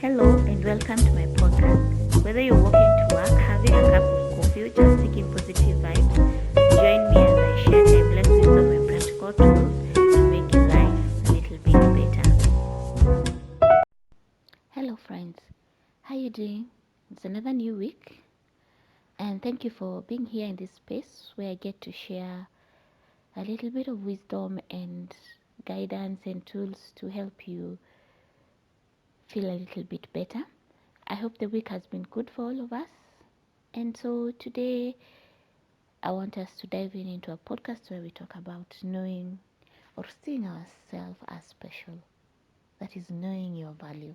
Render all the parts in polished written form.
Hello and welcome to my podcast. Whether you're walking to work, having a cup of coffee, or just seeking positive vibes, join me as I share timeless wisdom and practical tools to make your life a little bit better. Hello friends, how you doing? It's another new week and thank you for being here in this space where I get to share a little bit of wisdom and guidance and tools to help you feel a little bit better. I hope the week has been good for all of us. And so today I want us to dive into a podcast where we talk about knowing or seeing ourselves as special. That is knowing your value.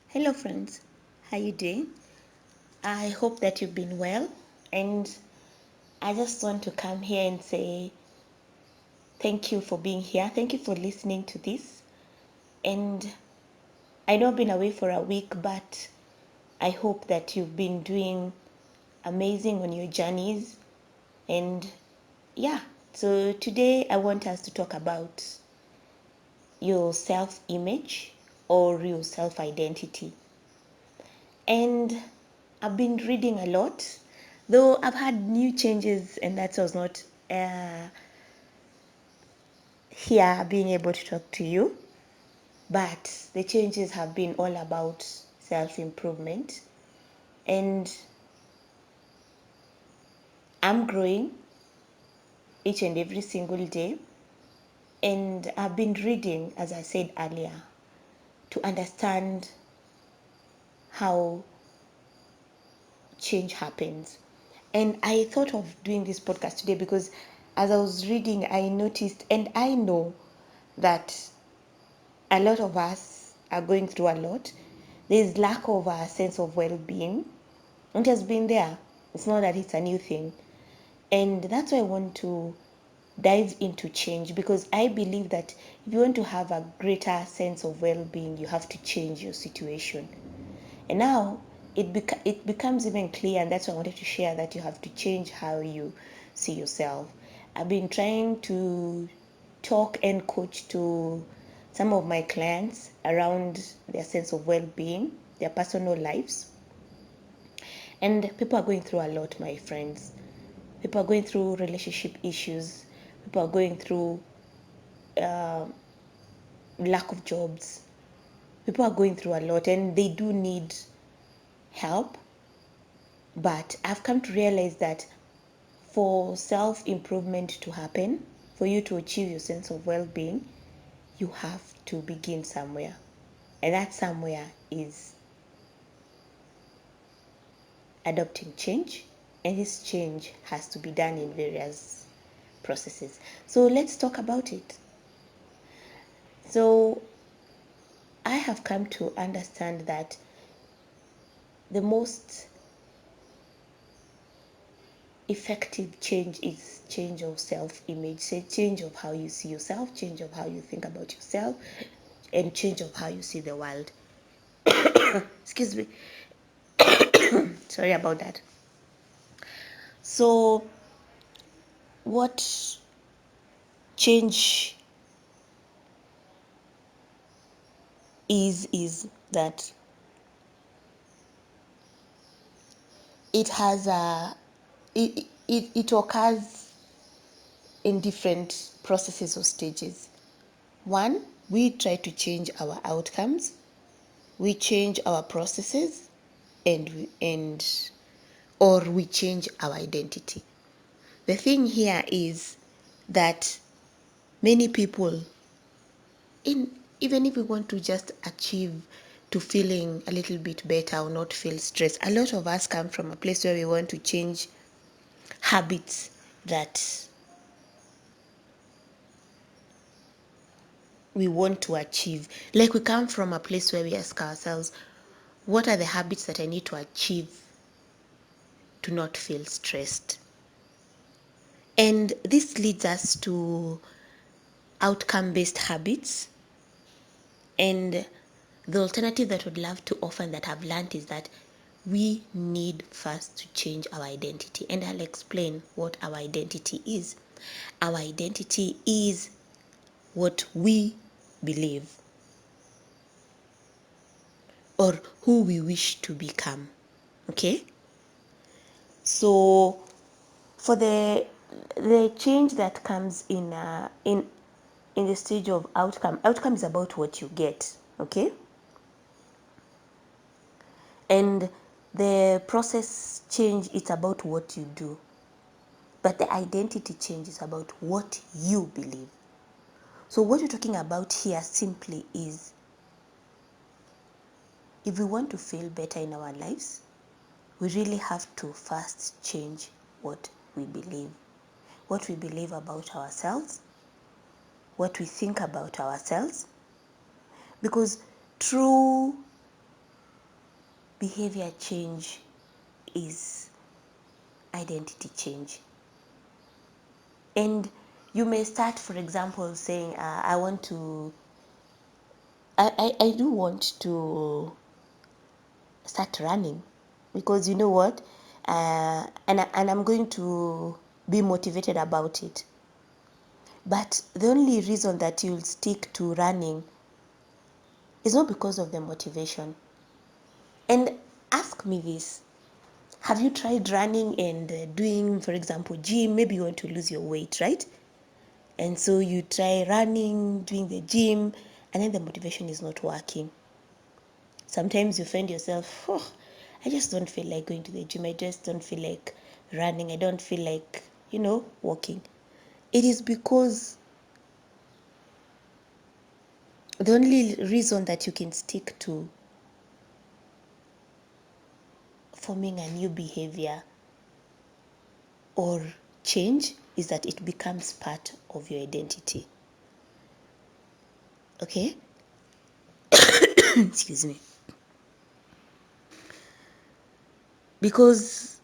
Hello friends, how you doing? I hope that you've been well, and I just want to come here and say thank you for being here. Thank you for listening to this. And I know I've been away for a week, but I hope that you've been doing amazing on your journeys. And yeah, so today I want us to talk about your self-image or your self-identity. And I've been reading a lot, though I've had new changes, and that was not here being able to talk to you. But the changes have been all about self-improvement, and I'm growing each and every single day. And I've been reading, as I said earlier, to understand how change happens. And I thought of doing this podcast today because as I was reading, I noticed, and I know that a lot of us are going through a lot. There's lack of a sense of well-being. It has been there. It's not that it's a new thing. And that's why I want to dive into change, because I believe that if you want to have a greater sense of well-being, you have to change your situation. And now it becomes even clear, and that's why I wanted to share that you have to change how you see yourself. I've been trying to talk and coach to some of my clients around their sense of well-being, their personal lives. And people are going through a lot, my friends. People are going through relationship issues. People are going through lack of jobs. People are going through a lot, and they do need help. But I've come to realize that for self-improvement to happen, for you to achieve your sense of well-being, you have to begin somewhere. And that somewhere is adopting change. And this change has to be done in various processes. So let's talk about it. So I have come to understand that the most effective change is change of self-image, change of how you see yourself, change of how you think about yourself, and change of how you see the world. Excuse me. Sorry about that. So what change is that it has it occurs in different processes or stages. One, we try to change our outcomes, we change our processes, and or we change our identity. The thing here is that many people, in even if we want to just achieve to feeling a little bit better or not feel stressed, a lot of us come from a place where we want to change habits that we want to achieve. Like, we come from a place where we ask ourselves, what are the habits that I need to achieve to not feel stressed? And this leads us to outcome-based habits. And the alternative that I would love to offer and that I've learned is that we need first to change our identity. And I'll explain what our identity is. Our identity is what we believe. or who we wish to become. Okay? So for the change that comes in the stage of outcome is about what you get. Okay? And the process change, it's about what you do. But the identity change is about what you believe. So what we're talking about here simply is, if we want to feel better in our lives, we really have to first change what we believe. What we believe about ourselves, what we think about ourselves. Because true behavior change is identity change. And you may start, for example, saying, I do want to start running, because you know what, and I'm going to be motivated about it. But the only reason that you'll stick to running is not because of the motivation. And ask me this: have you tried running and doing, for example, gym? Maybe you want to lose your weight, right? And so you try running, doing the gym, and then the motivation is not working. Sometimes you find yourself, oh, I just don't feel like going to the gym. I just don't feel like running. I don't feel like, walking. It is because the only reason that you can stick to forming a new behavior or change is that it becomes part of your identity. Okay? Excuse me. Because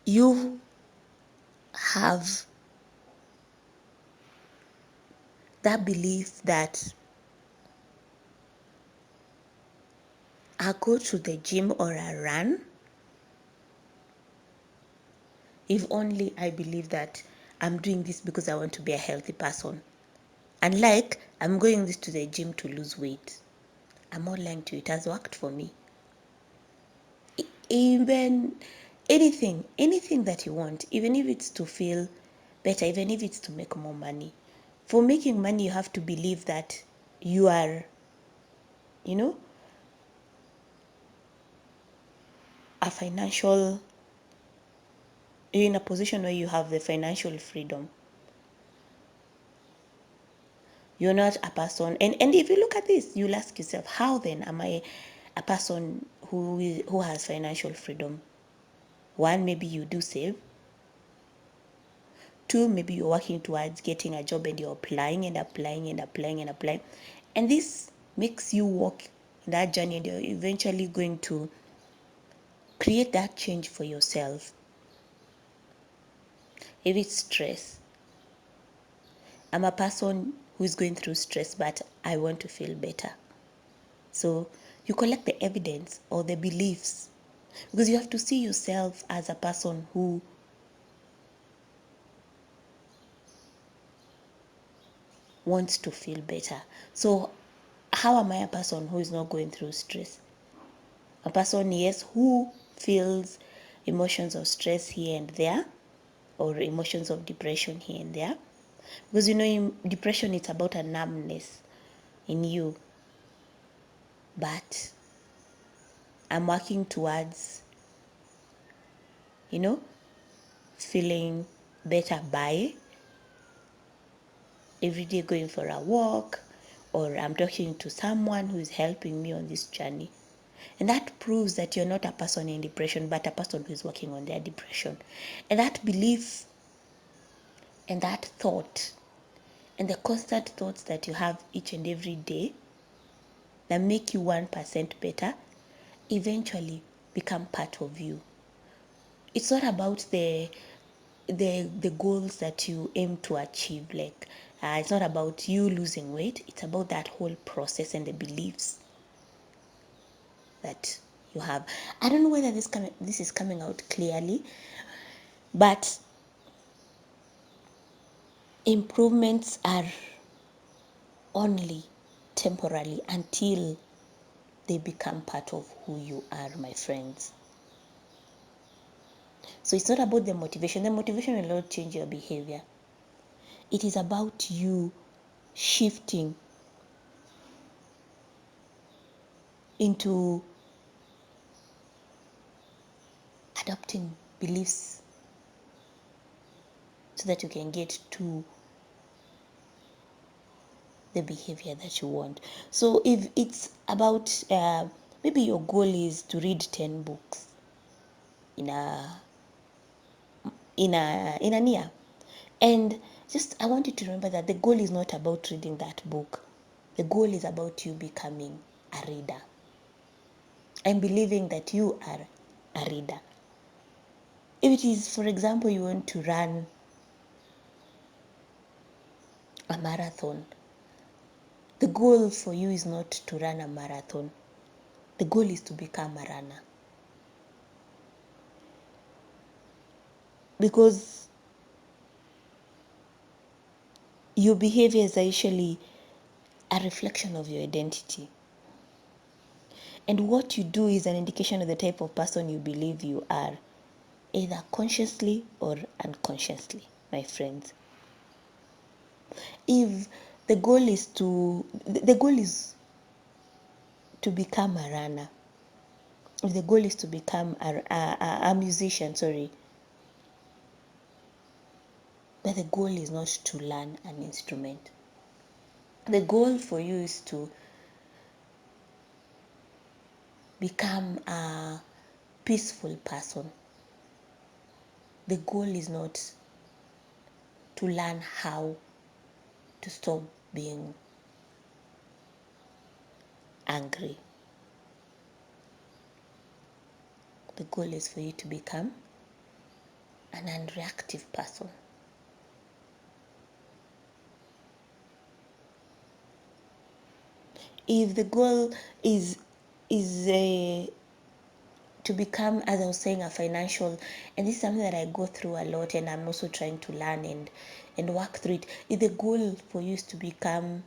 you have that belief that I go to the gym or I run if only I believe that I'm doing this because I want to be a healthy person. Unlike, I'm going this to the gym to lose weight. I'm not lying to you, it has worked for me. Even anything that you want, even if it's to feel better, even if it's to make more money. For making money, you have to believe that you are, you know, a financial, you're in a position where you have the financial freedom. You're not a person, and if you look at this, you'll ask yourself, how then am I a person who has financial freedom? One, maybe you do save. Two, maybe you're working towards getting a job and you're applying and applying and applying and applying. And this makes you walk in that journey, and you're eventually going to create that change for yourself. If it's stress, I'm a person who is going through stress, but I want to feel better. So you collect the evidence or the beliefs, because you have to see yourself as a person who wants to feel better. So how am I a person who is not going through stress? A person, yes, who feels emotions of stress here and there, or emotions of depression here and there. Because depression, it's about a numbness in you. But I'm working towards, feeling better by every day going for a walk, or I'm talking to someone who is helping me on this journey. And that proves that you're not a person in depression, but a person who is working on their depression. And that belief and that thought and the constant thoughts that you have each and every day that make you 1% better eventually become part of you. It's not about the goals that you aim to achieve. Like, it's not about you losing weight. It's about that whole process and the beliefs that you have. I don't know whether this is coming out clearly, but improvements are only temporarily until they become part of who you are, my friends. So it's not about the motivation. The motivation will not change your behavior. It is about you shifting into adopting beliefs so that you can get to the behavior that you want. So if it's about maybe your goal is to read 10 books in an year, and just I want you to remember that the goal is not about reading that book. The goal is about you becoming a reader and believing that you are a reader. If it is, for example, you want to run a marathon, the goal for you is not to run a marathon. The goal is to become a runner. Because your behaviors are usually a reflection of your identity. And what you do is an indication of the type of person you believe you are, either consciously or unconsciously, my friends. If the goal is to become a runner, if the goal is to become a musician, but the goal is not to learn an instrument. The goal for you is to become a peaceful person. The goal is not to learn how to stop being angry. The goal is for you to become an unreactive person. If the goal is to become, as I was saying, a financial, and this is something that I go through a lot, and I'm also trying to learn and work through it. If the goal for you is to become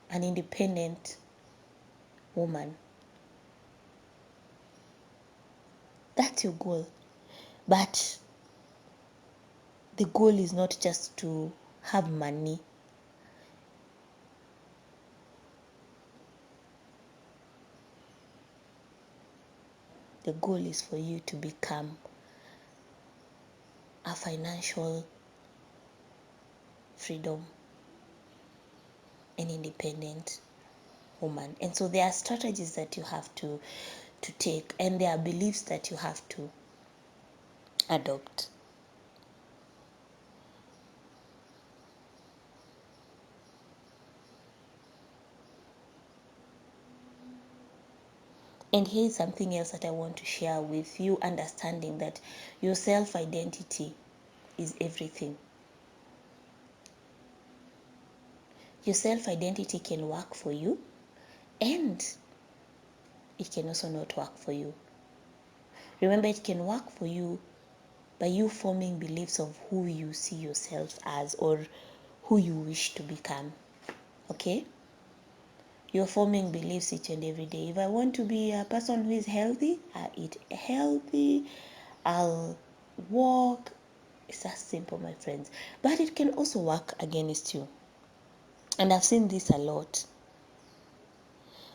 an independent woman, that's your goal. But the goal is not just to have money. The goal is for you to become a financial freedom and independent woman. And so there are strategies that you have to take, and there are beliefs that you have to adopt. And here's something else that I want to share with you, understanding that your self-identity is everything. Your self-identity can work for you, and it can also not work for you. Remember, it can work for you by you forming beliefs of who you see yourself as or who you wish to become. Okay? You're forming beliefs each and every day. If I want to be a person who is healthy, I eat healthy, I'll walk. It's that simple, my friends. But it can also work against you. And I've seen this a lot.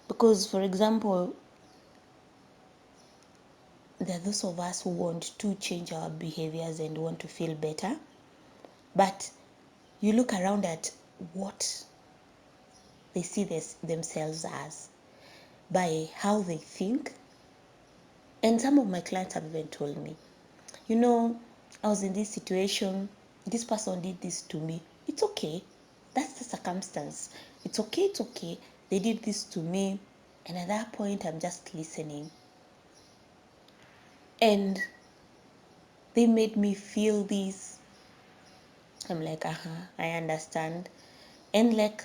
Because, for example, there are those of us who want to change our behaviors and want to feel better. But you look around at what they see themselves as by how they think. And some of my clients have even told me, I was in this situation, this person did this to me. It's okay. That's the circumstance. It's okay. They did this to me. And at that point, I'm just listening. And they made me feel this. I'm like, I understand. And like,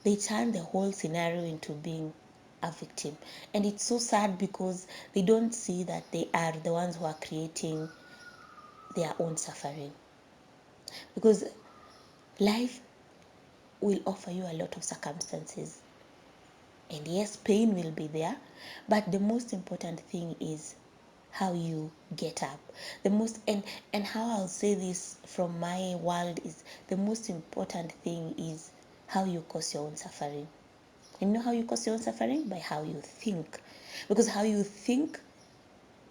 they turn the whole scenario into being a victim. And it's so sad because they don't see that they are the ones who are creating their own suffering. Because Life will offer you a lot of circumstances. And yes, pain will be there, but the most important thing is how you get up. The most and how I'll say this from my world is the most important thing is how you cause your own suffering. You know how you cause your own suffering? By how you think. Because how you think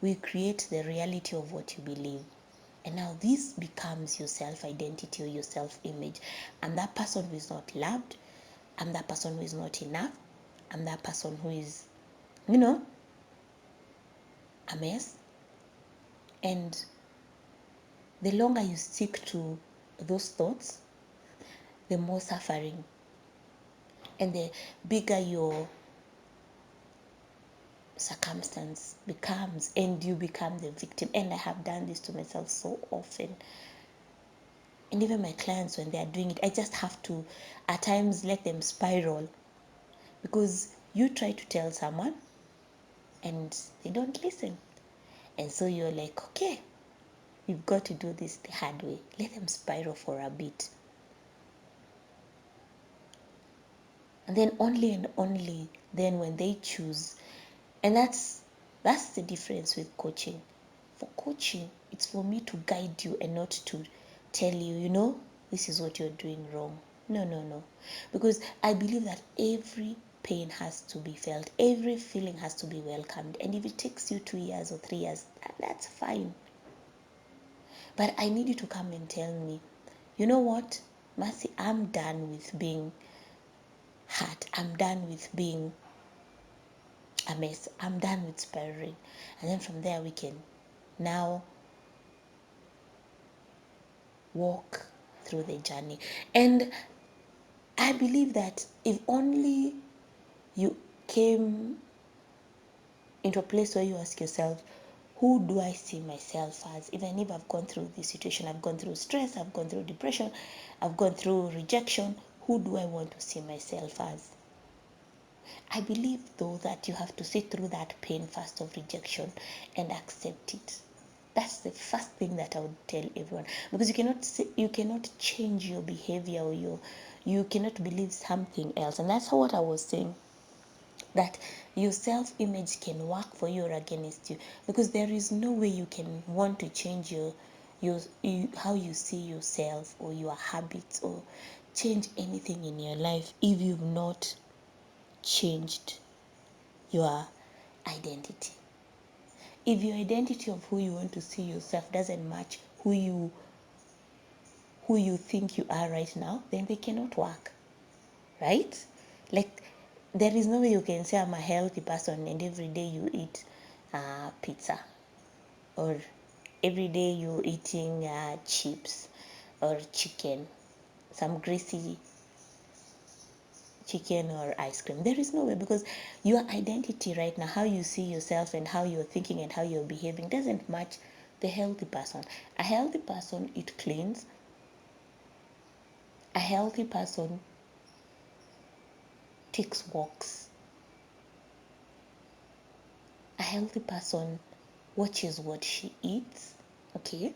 will create the reality of what you believe. And now this becomes your self-identity or your self-image. I'm that person who is not loved. I'm that person who is not enough. I'm that person who is, a mess. And the longer you stick to those thoughts, the more suffering and the bigger your circumstance becomes, and you become the victim. And I have done this to myself so often. And even my clients, when they are doing it, I just have to at times let them spiral, because you try to tell someone and they don't listen. And so you're like, okay, you've got to do this the hard way. Let them spiral for a bit. And then only and only then when they choose. And that's the difference with coaching. For coaching, it's for me to guide you and not to tell you, this is what you're doing wrong. No, no, no. Because I believe that every pain has to be felt. Every feeling has to be welcomed. And if it takes you 2 years or 3 years, that's fine. But I need you to come and tell me, you know what, Mercy, I'm done with being hurt. I'm done with being a mess. I'm done with spiraling. And then from there we can now walk through the journey. And I believe that if only you came into a place where you ask yourself, who do I see myself as? Even if I've gone through this situation, I've gone through stress, I've gone through depression, I've gone through rejection, who do I want to see myself as? I believe though that you have to sit through that pain first of rejection and accept it. That's the first thing that I would tell everyone, because you cannot change your behavior, or you cannot believe something else. And that's what I was saying, that your self-image can work for you or against you, because there is no way you can want to change how you see yourself or your habits or change anything in your life if you've not changed your identity. If your identity of who you want to see yourself doesn't match who you think you are right now, then they cannot work, right? Like, there is no way you can say I'm a healthy person and every day you eat pizza, or every day you're eating chips or chicken, some greasy chicken or ice cream. There is no way, because your identity right now, how you see yourself and how you're thinking and how you're behaving, doesn't match the healthy person. A healthy person, it cleans. A healthy person takes walks. A healthy person watches what she eats. Okay?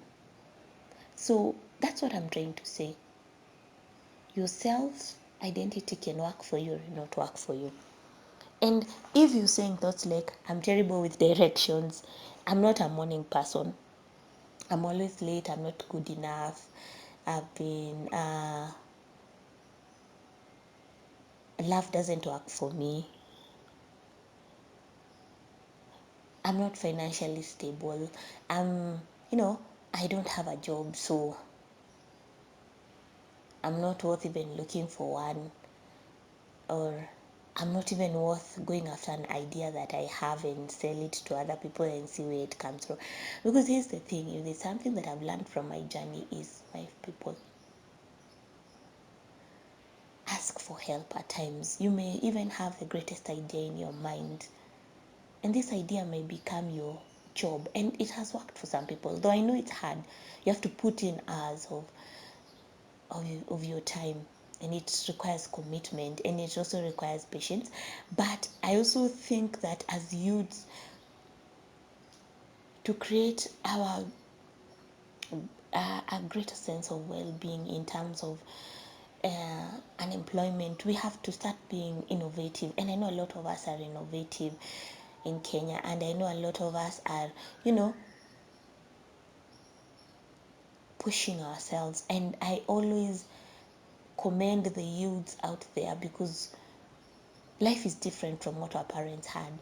So that's what I'm trying to say. Your self identity can work for you or not work for you. And if you're saying thoughts like, I'm terrible with directions, I'm not a morning person, I'm always late, I'm not good enough, I've been, love doesn't work for me, I'm not financially stable, I don't have a job, so I'm not worth even looking for one, or I'm not even worth going after an idea that I have and sell it to other people and see where it comes from. Because here's the thing, if there's something that I've learned from my journey, is my people. Ask for help at times. You may even have the greatest idea in your mind, and this idea may become your job, and it has worked for some people, though I know it's hard. You have to put in hours of your time, and it requires commitment, and it also requires patience. But I also think that as youths, to create a greater sense of well-being in terms of unemployment, we have to start being innovative. And I know a lot of us are innovative in Kenya, and I know a lot of us are, pushing ourselves. And I always commend the youths out there, because life is different from what our parents had.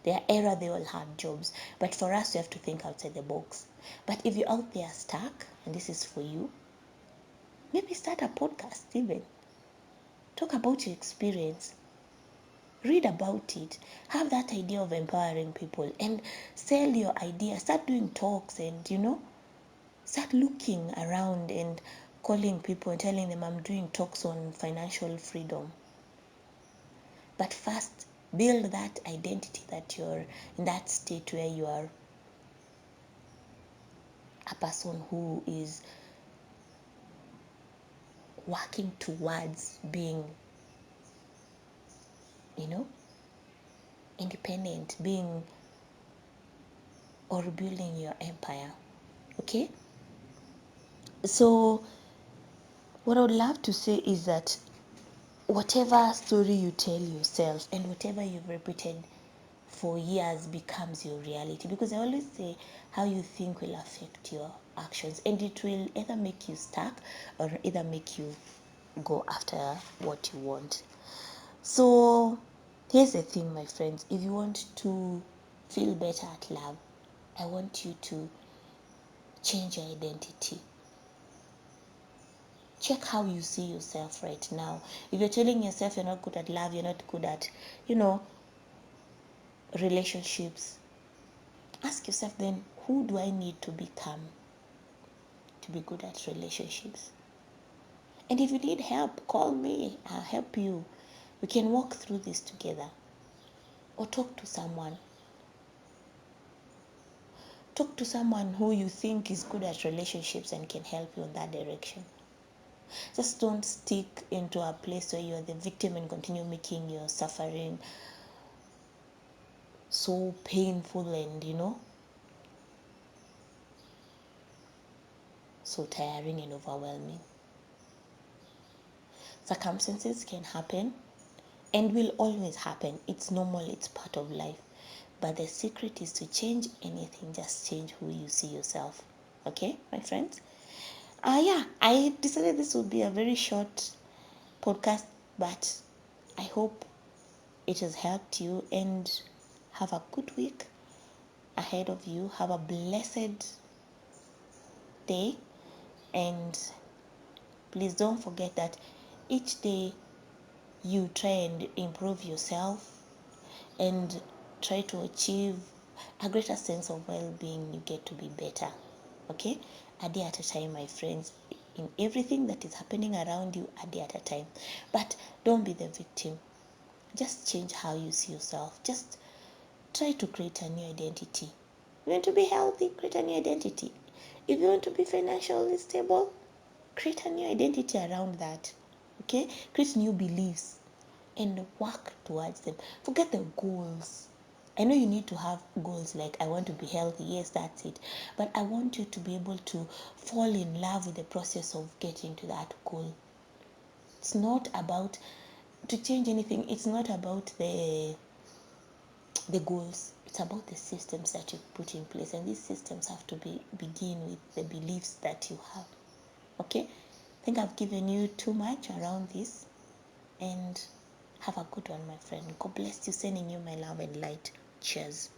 Their era, they all had jobs, but for us, we have to think outside the box. But if you're out there stuck, and this is for you, maybe start a podcast, even talk about your experience, read about it, have that idea of empowering people, and sell your idea. Start doing talks, and start looking around and calling people and telling them, I'm doing talks on financial freedom. But first, build that identity that you're in that state where you are a person who is working towards being, independent, being or building your empire. Okay? So, what I would love to say is that whatever story you tell yourself and whatever you've repeated for years becomes your reality. Because I always say how you think will affect your actions, and it will either make you stuck or either make you go after what you want. So here's the thing, my friends. If you want to feel better at love, I want you to change your identity. Check how you see yourself right now. If you're telling yourself you're not good at love, you're not good at, relationships, ask yourself then, who do I need to become to be good at relationships? And if you need help, call me. I'll help you. We can walk through this together. Or talk to someone. Talk to someone who you think is good at relationships and can help you in that direction. Just don't stick into a place where you're the victim and continue making your suffering so painful and, so tiring and overwhelming. Circumstances can happen and will always happen. It's normal, it's part of life. But the secret is to change anything, just change who you see yourself. Okay, my friends? I decided this would be a very short podcast, but I hope it has helped you, and have a good week ahead of you. Have a blessed day, and please don't forget that each day you try and improve yourself and try to achieve a greater sense of well-being. You get to be better. Okay, a day at a time, my friends. In everything that is happening around you, a day at a time. But don't be the victim. Just change how you see yourself. Just try to create a new identity. You want to be healthy, create a new identity. If you want to be financially stable, create a new identity around that. Okay, create new beliefs and work towards them. Forget the goals. I know you need to have goals like, I want to be healthy. Yes, that's it. But I want you to be able to fall in love with the process of getting to that goal. It's not about to change anything. It's not about the goals. It's about the systems that you put in place, and these systems have to begin with the beliefs that you have. Okay, I think I've given you too much around this, and have a good one, my friend. God bless you. Sending you my love and light. Cheers.